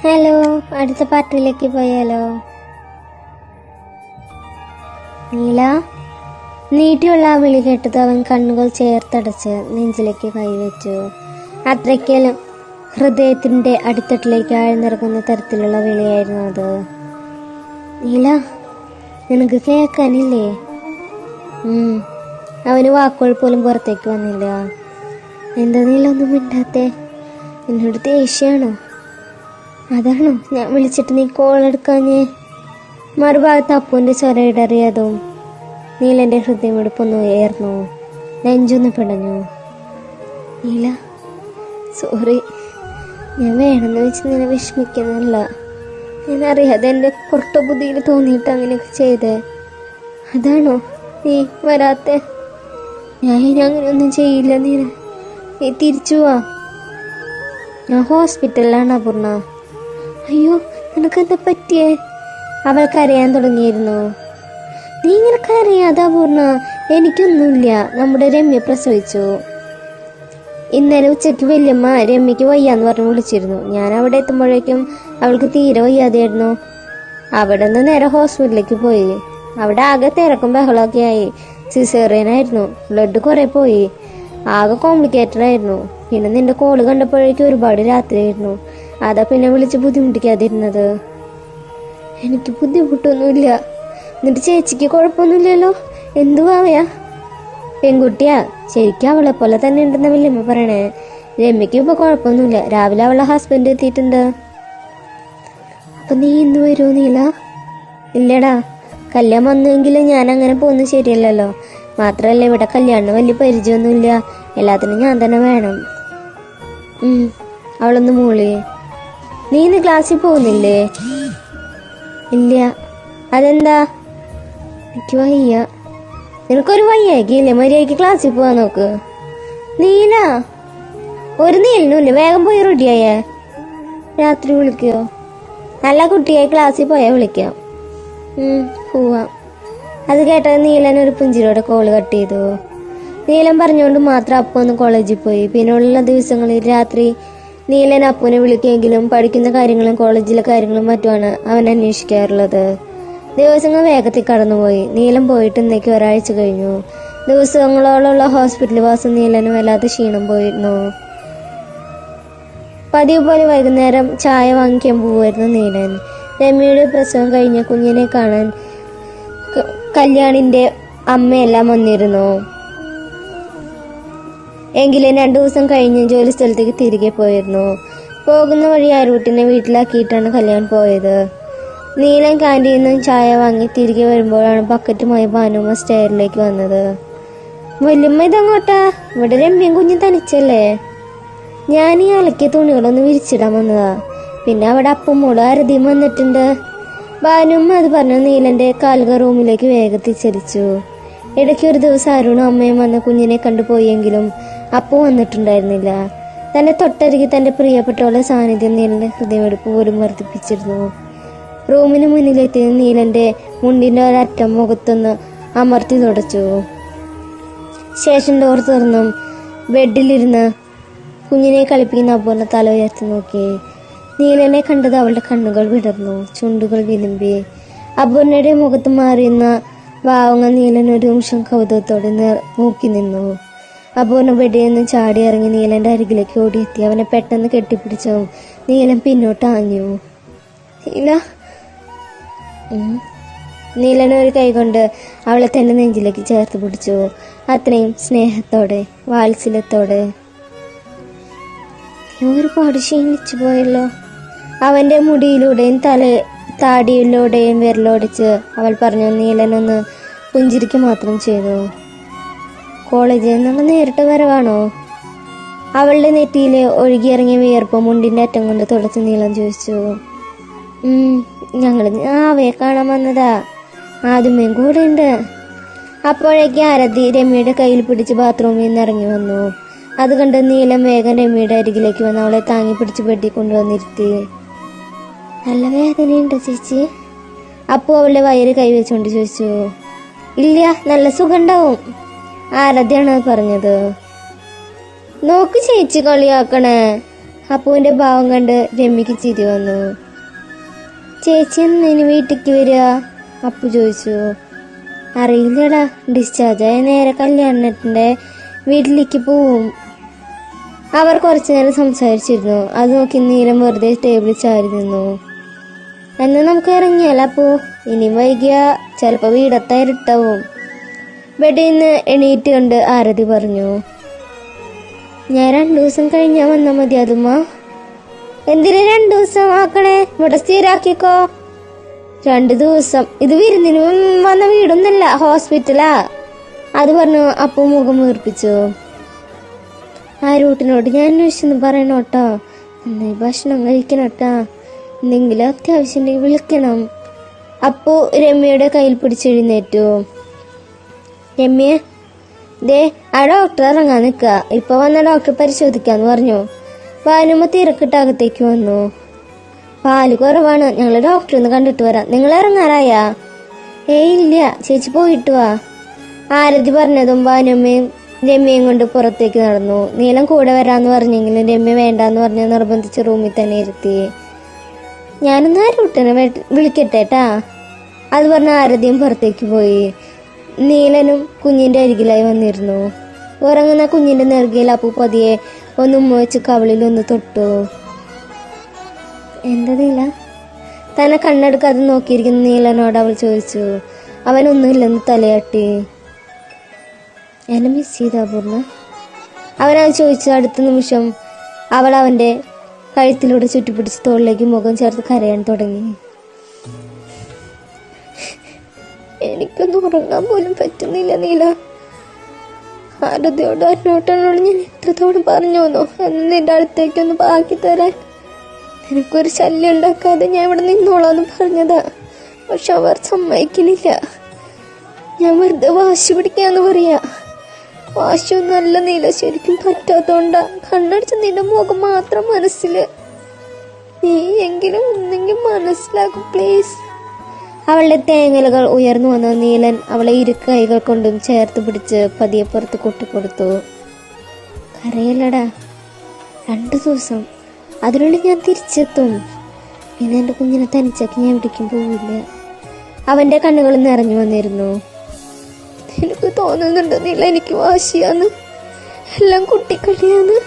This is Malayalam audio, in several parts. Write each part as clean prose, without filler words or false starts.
ഹലോ, അടുത്ത പാർട്ടിയിലേക്ക് പോയാലോ? നീല നീട്ടിയുള്ള ആ വിളി കേട്ടത് അവൻ കണ്ണുകൾ ചേർത്തടച്ച് നെഞ്ചിലേക്ക് കൈവച്ചു. അത്രയ്ക്കലും ഹൃദയത്തിന്റെ അടിത്തട്ടിലേക്ക് ആഴ്ന്നിറങ്ങുന്ന തരത്തിലുള്ള വിളിയായിരുന്നു അത്. നീല, നിനക്ക് കേൾക്കാനില്ലേ? അവന് വാക്കുകൾ പോലും പുറത്തേക്ക് വന്നില്ല. എന്താ നീല ഒന്നും മിണ്ടാത്തെ? എന്നോട് ദേഷ്യാണോ? അതാണോ ഞാൻ വിളിച്ചിട്ട് നീ കോൾ എടുക്കാഞ്ഞേ? മറുഭാഗത്ത് അപ്പുവിന്റെ സ്വരം ഇടറിയതും നീലന്റെ ഹൃദയമെടുപ്പൊന്ന് ഉയർന്നു, നെഞ്ചൊന്ന് പിടഞ്ഞു. നീല, സോറി, ഞാൻ വേണമെന്ന് വെച്ച് നിന്നെ വിഷമിക്കുന്നല്ല. ഞാൻ അറിയാതെ എൻ്റെ പുറത്ത ബുദ്ധിയിൽ തോന്നിയിട്ട് അങ്ങനെയൊക്കെ ചെയ്തേ. അതാണോ നീ വരാത്തെ? ഞാൻ അങ്ങനെയൊന്നും ചെയ്യില്ല. നീ തിരിച്ചു വാ. ഞാൻ ഹോസ്പിറ്റലിലാണ് അപൂർണ. അയ്യോ, നിനക്കെന്താ പറ്റിയേ? അവൾ കരയാൻ തുടങ്ങിയിരുന്നു. നീ ഇങ്ങനെ കരയാതെ അപൂർണ? എനിക്കൊന്നുമില്ല. നമ്മുടെ രമ്യ പ്രസവിച്ചു. ഇന്നലെ ഉച്ചയ്ക്ക് വല്യമ്മ രമ്യക്ക് വയ്യാന്ന് പറഞ്ഞ് വിളിച്ചിരുന്നു. ഞാൻ അവിടെ എത്തുമ്പോഴേക്കും അവൾക്ക് തീരെ വയ്യാതെയായിരുന്നു. അവിടെ നിന്ന് നേരെ ഹോസ്പിറ്റലിലേക്ക് പോയി. അവിടെ ആകെ തിരക്കും ബഹളമൊക്കെ ആയി. സിസേറിയനായിരുന്നു. ബ്ലഡ് കുറെ പോയി. ആകെ കോംപ്ലിക്കേറ്റഡ് ആയിരുന്നു. പിന്നെ നിന്റെ കോള് കണ്ടപ്പോഴേക്കും ഒരുപാട് രാത്രിയായിരുന്നു. അതാ പിന്നെ വിളിച്ച് ബുദ്ധിമുട്ടിക്കാതിരുന്നത്. എനിക്ക് ബുദ്ധിമുട്ടൊന്നുമില്ല. എന്നിട്ട് ചേച്ചിക്ക് കുഴപ്പമൊന്നുമില്ലല്ലോ? എന്തുവാവയാ? പെൺകുട്ടിയാ, ശരിക്കും അവളെ പോലെ തന്നെ ഉണ്ടെന്ന വല്യമ്മ പറയണേ. രമ്യക്ക് ഇപ്പൊ കുഴപ്പമൊന്നുമില്ല. രാവിലെ അവളെ ഹസ്ബൻഡ് എത്തിയിട്ടുണ്ട്. അപ്പൊ നീ ഇന്ന് വരുമോ നീല? ഇല്ലടാ, കല്യാണം വന്നെങ്കിലും ഞാൻ അങ്ങനെ പോകുന്നത് ശരിയല്ലല്ലോ. മാത്രല്ല ഇവിടെ കല്യാണം വലിയ പരിചയമൊന്നുമില്ല. എല്ലാത്തിനും ഞാൻ തന്നെ വേണം. അവളൊന്ന് മൂളി. നീ ഇന്ന് ക്ലാസ്സിൽ പോകുന്നില്ലേ? ഇല്ല. അതെന്താ? എനിക്ക് വയ്യ. നിനക്കൊരു വയ്യാക്കില്ലേ? മര്യാദയ്ക്ക് ക്ലാസ്സിൽ പോവാൻ നോക്ക്. നീല, ഒരു നീലിനുമില്ല. വേഗം പോയി റെഡിയായേ. രാത്രി വിളിക്കോ? നല്ല കുട്ടിയായി ക്ലാസ്സിൽ പോയാൽ വിളിക്കാം. പോവാം. അത് കേട്ടത് നീലൻ ഒരു പുഞ്ചിരിയോടെ കോള് കട്ട് ചെയ്തു. നീലൻ പറഞ്ഞുകൊണ്ട് മാത്രം അപ്പു ഒന്ന് കോളേജിൽ പോയി. പിന്നെയുള്ള ദിവസങ്ങളിൽ രാത്രി നീലൻ അപ്പുവിനെ വിളിക്കുമെങ്കിലും പഠിക്കുന്ന കാര്യങ്ങളും കോളേജിലെ കാര്യങ്ങളും മറ്റുമാണ് അവൻ അന്വേഷിക്കാറുള്ളത്. ദിവസങ്ങൾ വേഗത്തിൽ കടന്നുപോയി. നീലൻ പോയിട്ട് ഇന്നേക്ക് ഒരാഴ്ച കഴിഞ്ഞു. ദിവസങ്ങളോളമുള്ള ഹോസ്പിറ്റൽ വാസം നീലന് വല്ലാതെ ക്ഷീണം പോയിരുന്നു. പതിവ് പോലെ വൈകുന്നേരം ചായ വാങ്ങിക്കാൻ പോവായിരുന്നു നീലൻ. രമ്യയുടെ പ്രസവം കഴിഞ്ഞ കുഞ്ഞിനെ കാണാൻ കല്യാണിന്റെ അമ്മയെല്ലാം വന്നിരുന്നു. എങ്കിലും 2 ദിവസം കഴിഞ്ഞ് ജോലി സ്ഥലത്തേക്ക് തിരികെ പോയിരുന്നു. പോകുന്ന വഴി ആരൂട്ടിനെ വീട്ടിലാക്കിയിട്ടാണ് കല്യാൺ പോയത്. നീലൻ കാന്റീനിൽ നിന്ന് ചായ വാങ്ങി തിരികെ വരുമ്പോഴാണ് ബക്കറ്റുമായി ഭാനുമ്മ സ്റ്റെയറിലേക്ക് വന്നത്. വല്യമ്മ ഇതങ്ങോട്ടാ? ഇവിടെ രമ്യം കുഞ്ഞ് തനിച്ചല്ലേ? ഞാൻ ഈ അലക്കിയ തുണികളൊന്ന് വിരിച്ചിടാൻ വന്നതാ. പിന്നെ അവിടെ അപ്പുമ്മോട് ആരതിയും വന്നിട്ടുണ്ട്. ഭാനുമ്മ അത് പറഞ്ഞ നീലന്റെ കാൽക റൂമിലേക്ക് വേഗത്തിൽ ചലിച്ചു. ഇടയ്ക്ക് ഒരു ദിവസം അരുണും അമ്മയും വന്ന് കുഞ്ഞിനെ കണ്ടുപോയെങ്കിലും അപ്പു വന്നിട്ടുണ്ടായിരുന്നില്ല. തന്റെ തൊട്ടരികെ തന്റെ പ്രിയപ്പെട്ടവളുടെ സാന്നിധ്യം നീലന്റെ ഹൃദയമെടുപ്പ് പോലും വർദ്ധിപ്പിച്ചിരുന്നു. റൂമിന് മുന്നിലെത്തി നീലന്റെ മുണ്ടിന്റെ ഒരറ്റം മുഖത്തൊന്ന് അമർത്തി തുടച്ചു. ശേഷം ഡോർ തുറന്നും ബെഡിലിരുന്ന് കുഞ്ഞിനെ കളിപ്പിക്കുന്ന അപൂർണ തല ഉയർത്തി നോക്കി. നീലനെ കണ്ടത് അവളുടെ കണ്ണുകൾ വിടർന്നു, ചുണ്ടുകൾ വിലുമ്പി. അപൂർണയുടെ മുഖത്ത് മാറിയുന്ന ഭാവങ്ങൾ നീലൻ ഒരു നിമിഷം കൗതുകത്തോടെ നോക്കി നിന്നു. അപൂർണ ബെഡിൽ നിന്ന് ചാടി ഇറങ്ങി നീലന്റെ അരികിലേക്ക് ഓടിയെത്തി. അവനെ പെട്ടെന്ന് കെട്ടിപ്പിടിച്ചു നീലൻ പിന്നോട്ട് ആഞ്ഞു. നീലൻ ഒരു കൈകൊണ്ട് അവളെ തന്നെ നെഞ്ചിലേക്ക് ചേർത്ത് പിടിച്ചു. അത്രയും സ്നേഹത്തോടെ, വാത്സല്യത്തോടെ. ഒരുപാട് ക്ഷീണിച്ചു പോയല്ലോ. അവന്റെ മുടിയിലൂടെയും താടിയിലൂടെയും വിരലോടിച്ച് അവൾ പറഞ്ഞു. നീലനൊന്ന് പുഞ്ചിരിക്ക് മാത്രം ചെയ്തു. കോളേജിൽ നിന്നുള്ള നേരിട്ട് വരവാണോ? അവളുടെ നെറ്റിയിലെ ഒഴുകിയിറങ്ങിയ വിയർപ്പ് മുണ്ടിന്റെ അറ്റം കൊണ്ട് തുടച്ച് നീലൻ ചോദിച്ചു. ഞങ്ങൾ അവയെ കാണാൻ വന്നതാ. ആദ്യമേയും കൂടെ ഉണ്ട്. അപ്പോഴേക്ക് ആരതി രമ്യയുടെ കയ്യിൽ പിടിച്ച് ബാത്റൂമിൽ നിന്ന് ഇറങ്ങി വന്നു. അത് കണ്ട് നീലൻ വേഗം രമ്യയുടെ അരികിലേക്ക് വന്ന് അവളെ താങ്ങി പിടിച്ച് ബെഡി കൊണ്ടുവന്നിരുത്തി. നല്ല വേദനയുണ്ടോ ചേച്ചി? അപ്പു അവളുടെ വയറ് കൈവച്ചുകൊണ്ട് ചോദിച്ചു. ഇല്ല, നല്ല സുഖം ഉണ്ടാവും. ആരതിയാണ് പറഞ്ഞത്. നോക്ക് ചേച്ചി കളിയാക്കണേ. അപ്പുവിന്റെ ഭാവം കണ്ട് രമ്യക്ക് ചിരി വന്നു. ചേച്ചി എന്തിനു വീട്ടിലേക്ക് വരിക? അപ്പു ചോദിച്ചു. അറിയില്ലടാ, ഡിസ്ചാർജായ നേരെ കല്യാണത്തിന്റെ വീട്ടിലേക്ക് പോവും. അവർ കുറച്ചു നേരം സംസാരിച്ചിരുന്നു. അത് നോക്കി നീലം വെറുതെ ടേബിളിൽ ചാരി നിന്നു. എന്നാ നമുക്ക് ഇറങ്ങിയാലോ അപ്പു? ഇനി വൈകിയ ചിലപ്പോ വീടത്തെ ഇരുട്ടാവും. ബെഡിൽ നിന്ന് എണീറ്റ് കണ്ട് ആരതി പറഞ്ഞു. ഞാൻ 2 ദിവസം കഴിഞ്ഞാ വന്നാ മതി അതുമ്മ. എന്തിനു 2 ദിവസം ആക്കണേ? ഇവിടെ സ്ഥിരാക്കിക്കോ. 2 ദിവസം? ഇത് വിരുന്നിന് വന്ന വീടൊന്നല്ല, ഹോസ്പിറ്റലാ. അത് പറഞ്ഞു അപ്പു മുഖം വീർപ്പിച്ചു. ആ റൂട്ടിനോട് ഞാൻ അന്വേഷിച്ചെന്ന് പറയണോട്ടോ. നന്നായി ഭക്ഷണം കഴിക്കണോട്ടാ. എന്തെങ്കിലും അത്യാവശ്യം വിളിക്കണം. അപ്പു രമ്യയുടെ കയ്യിൽ പിടിച്ചെഴുന്നേറ്റു. രമ്യ, ദേ ആ ഡോക്ടർ ഇറങ്ങാൻ നിൽക്കുക. ഇപ്പൊ വന്ന ഡോക്ടർ പരിശോധിക്കാന്ന് പറഞ്ഞു. ഭാനുമ്മ തിരക്കിട്ട് അകത്തേക്ക് വന്നു. പാല് കുറവാണ്, ഞങ്ങള് ഡോക്ടറെ ഒന്ന് കണ്ടിട്ട് വരാം. നിങ്ങൾ ഇറങ്ങാറായാ? ഇല്ല, ചേച്ചി പോയിട്ട് വാ. ആരതി പറഞ്ഞതും ഭാനുമ്മയും രമ്യയും കൊണ്ട് പുറത്തേക്ക് നടന്നു. നീലം കൂടെ വരാന്ന് പറഞ്ഞെങ്കിലും രമ്യ വേണ്ടാന്ന് പറഞ്ഞ് നിർബന്ധിച്ച് റൂമിൽ തന്നെ ഇരുത്തി. ഞാനൊന്ന് ആരൂട്ടനെ വിളിക്കട്ടേട്ടാ. അത് പറഞ്ഞ ആരതിയും പുറത്തേക്ക് പോയി. നീലനും കുഞ്ഞിന്റെ അരികിലായി വന്നിരുന്നു. ഉറങ്ങുന്ന കുഞ്ഞിന്റെ നെറുകയിൽ അപ്പു പതിയെ ഒന്ന് ഉമ്മ വെച്ച് കവിളിൽ ഒന്ന് തൊട്ടു. എന്താ നീല? തന്നെ കണ്ണെടുക്കാതെ നോക്കിയിരിക്കുന്ന നീലനോട് അവൾ ചോദിച്ചു. അവനൊന്നുമില്ലെന്ന് തലയാട്ടി. എന്നെ മിസ് ചെയ്താ പൂർണ്ണ? അവനത് ചോദിച്ചു. അടുത്ത നിമിഷം അവൾ അവന്റെ കഴുത്തിലൂടെ ചുറ്റിപ്പിടിച്ച് തോളിലേക്ക് മുഖം ചേർത്ത് കരയാൻ തുടങ്ങി. എനിക്കൊന്നും ഉറങ്ങാൻ പോലും പറ്റുന്നില്ല നീല. ആരതിയോട് എന്നോട്ടോട് ഞാൻ എത്ര തവണ പറഞ്ഞോന്നോ എന്ന് നിന്റെ അടുത്തേക്കൊന്ന് ബാക്കി തരാൻ. എനിക്കൊരു ശല്യം ഉണ്ടാക്കാതെ ഞാൻ ഇവിടെ നിന്നോളാന്ന് പറഞ്ഞതാ. പക്ഷെ അവർ സമ്മതിക്കുന്നില്ല. ഞാൻ വെറുതെ വാശി പിടിക്കാന്ന് പറയാ. വാശിയൊന്നും അല്ല നീല, ശരിക്കും പറ്റാത്തോണ്ടാ. കണ്ണടിച്ച നിന്റെ മുഖം മാത്രം മനസ്സില്. നീ എങ്കിലും ഒന്നെങ്കിലും മനസ്സിലാക്കും പ്ലീസ്. അവളുടെ തേങ്ങലുകൾ ഉയർന്നു വന്ന നീലൻ അവളെ ഇരു കൈകൾ കൊണ്ടും ചേർത്ത് പിടിച്ച് പതിയെ പുറത്ത് കൊട്ടിക്കൊടുത്തു. കരയല്ലടാ, 2 ദിവസം, അതിനുള്ളിൽ ഞാൻ തിരിച്ചെത്തും. പിന്നെ എൻ്റെ കുഞ്ഞിനെ തനിച്ചാക്കി ഞാൻ എവിടേക്കും പോവില്ല. അവന്റെ കണ്ണുകൾ നിറഞ്ഞു വന്നിരുന്നു. എനിക്ക് തോന്നുന്നുണ്ട് നീല എനിക്ക് വാശിയാന്ന്, എല്ലാം കുട്ടിക്കളിയാന്ന്.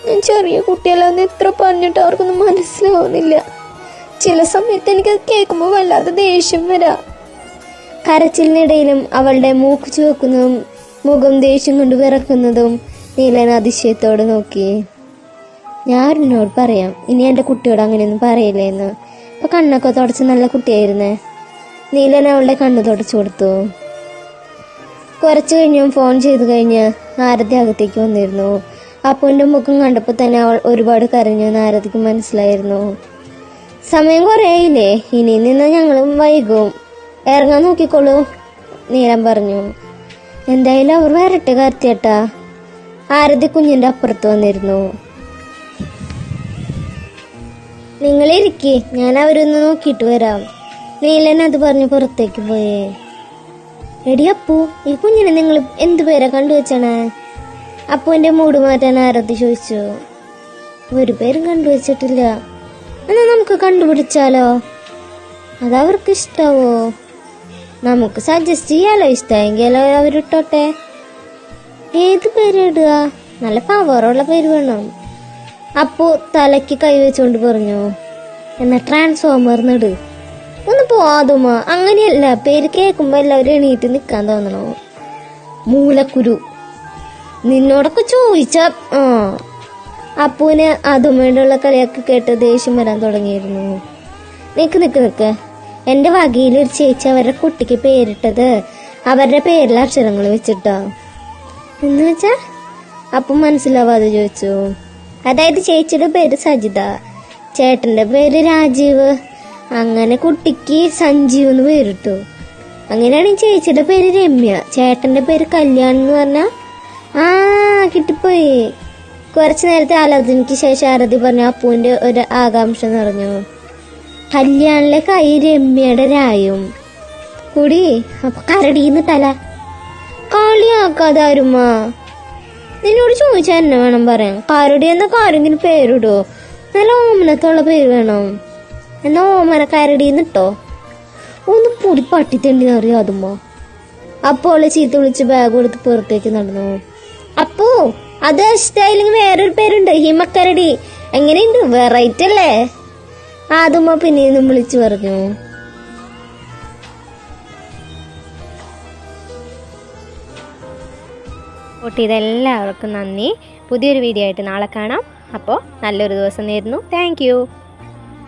ഞാൻ ചെറിയ കുട്ടിയല്ലാന്ന് എത്ര പറഞ്ഞിട്ട് അവർക്കൊന്നും മനസ്സിലാവുന്നില്ല. ചില സമയത്ത് എനിക്കത് കേൾക്കുമ്പോൾ വല്ലാതെ ദേഷ്യം വരാം. കരച്ചിലിനിടയിലും അവളുടെ മൂക്ക് ചുവക്കുന്നതും മുഖം ദേഷ്യം കൊണ്ട് വിറക്കുന്നതും നീലൻ അതിശയത്തോട് നോക്കി. ഞാൻ എന്നോട് പറയാം, ഇനി എൻ്റെ കുട്ടിയോട് അങ്ങനെയൊന്നും പറയില്ലേന്ന്. ഇപ്പൊ കണ്ണൊക്കെ തുടച്ച് നല്ല കുട്ടിയായിരുന്നേ. നീലൻ അവളുടെ കണ്ണ് തുടച്ചു കൊടുത്തു. കുറച്ചു കഴിഞ്ഞും ഫോൺ ചെയ്തു കഴിഞ്ഞ് ആരതി അകത്തേക്ക് വന്നിരുന്നു. അപ്പുവിന്റെ മുഖം കണ്ടപ്പോൾ തന്നെ അവൾ ഒരുപാട് കരഞ്ഞു എന്ന് ആരതിക്ക് മനസ്സിലായിരുന്നു. സമയം കുറേ ആയില്ലേ, ഇനി നിന്ന് ഞങ്ങളും വൈകും, ഇറങ്ങാൻ നോക്കിക്കോളൂ നീലം പറഞ്ഞു. എന്തായാലും അവർ വരട്ടെ കാർത്തിയേട്ടാ. ആരതി കുഞ്ഞിന്റെ അപ്പുറത്ത് വന്നിരുന്നു. നിങ്ങളിരിക്കെ, ഞാൻ അവരൊന്ന് നോക്കിയിട്ട് വരാം. നീലൻ അത് പറഞ്ഞ് പുറത്തേക്ക് പോയേ. എടി അപ്പു, ഈ കുഞ്ഞിനെ നിങ്ങൾ എന്തു പേരാ കണ്ടുവച്ചണേ? അപ്പുവിന്റെ മൂട് മാറ്റാൻ ആരതി ചോദിച്ചു. ഒരു പേരും കണ്ടുവച്ചിട്ടില്ല. എന്നാ നമുക്ക് കണ്ടുപിടിച്ചാലോ? അതവർക്ക് ഇഷ്ടാവോ? നമുക്ക് സജസ്റ്റ് ചെയ്യാലോ. ഇഷ്ടമെങ്കിലോ അവരിട്ടോട്ടെ. ഏത് പേരിടുക? നല്ല പവറുള്ള പേര് വേണം. അപ്പു തലയ്ക്ക് കൈവച്ചുകൊണ്ട് പറഞ്ഞു. എന്നാ ട്രാൻസ്ഫോമർ നിട്. ഒന്ന് പോവാതുമ്മ, അങ്ങനെയല്ല. പേര് കേൾക്കുമ്പോ എല്ലാവരും എണീറ്റ് നിക്കാൻ തോന്നണോ? മൂലക്കുരു. നിന്നോടൊക്കെ ചോദിച്ച അപ്പുവിന് അതും വേണ്ടിയുള്ള കളിയൊക്കെ കേട്ട് ദേഷ്യം വരാൻ തുടങ്ങിയിരുന്നു. നിക്ക് എന്റെ വകയിൽ ഒരു ചേച്ചി അവരുടെ കുട്ടിക്ക് പേരിട്ടത് അവരുടെ പേരിലെ അക്ഷരങ്ങൾ വെച്ചിട്ടോ. എന്ന് വെച്ചാ? അപ്പു മനസ്സിലാവാതെ ചോദിച്ചു. അതായത് ചേച്ചിയുടെ പേര് സജിത, ചേട്ടന്റെ പേര് രാജീവ്. അങ്ങനെ കുട്ടിക്ക് സഞ്ജീവ് എന്ന് പേരിട്ടു. അങ്ങനെയാണ് ചേച്ചിയുടെ പേര് രമ്യ, ചേട്ടന്റെ പേര് കല്യാൺ എന്ന് പറഞ്ഞ. കിട്ടിപ്പോയി. കുറച്ചു നേരത്തെ ആലോചനയ്ക്ക് ശേഷം ആരതി പറഞ്ഞു. അപ്പുവിന്റെ ഒരു ആകാംക്ഷ നിറഞ്ഞു. കല്യാണിലെ കൈ രമ്യയുടെ രായും കൂടി. അപ്പൊ കരടീന്ന് തല കളിയാക്കാതെ ആരുമാ. നിന്നോട് ചോദിച്ചാൽ എന്നെ വേണം പറയാം. കരടി എന്നൊക്കെ ആരെങ്കിലും പേരിടോ? നല്ല ഓമനത്തുള്ള പേര് വേണം. എന്നാ ഓമന കരടിന്നിട്ടോ. ഒന്ന് പൊടി പട്ടിത്തണ്ടി അറിയാതുമ്പോ. അപ്പോൾ ചീത്ത വിളിച്ച് ബാഗ് കൊടുത്ത് പുറത്തേക്ക് നടന്നു. അപ്പോ അത് ഇഷ്ടമായില്ലെങ്കിൽ വേറൊരു പേരുണ്ട്, ഹിമക്കരടി. എങ്ങനെയുണ്ട്? വെറൈറ്റി അല്ലേ? അതുമ്മ പിന്നെയൊന്നും വിളിച്ചു പറഞ്ഞു. സപ്പോർട്ട് ചെയ്ത എല്ലാവർക്കും നന്ദി. പുതിയൊരു വീഡിയോ ആയിട്ട് നാളെ കാണാം. അപ്പോൾ നല്ലൊരു ദിവസം നേരുന്നു. താങ്ക്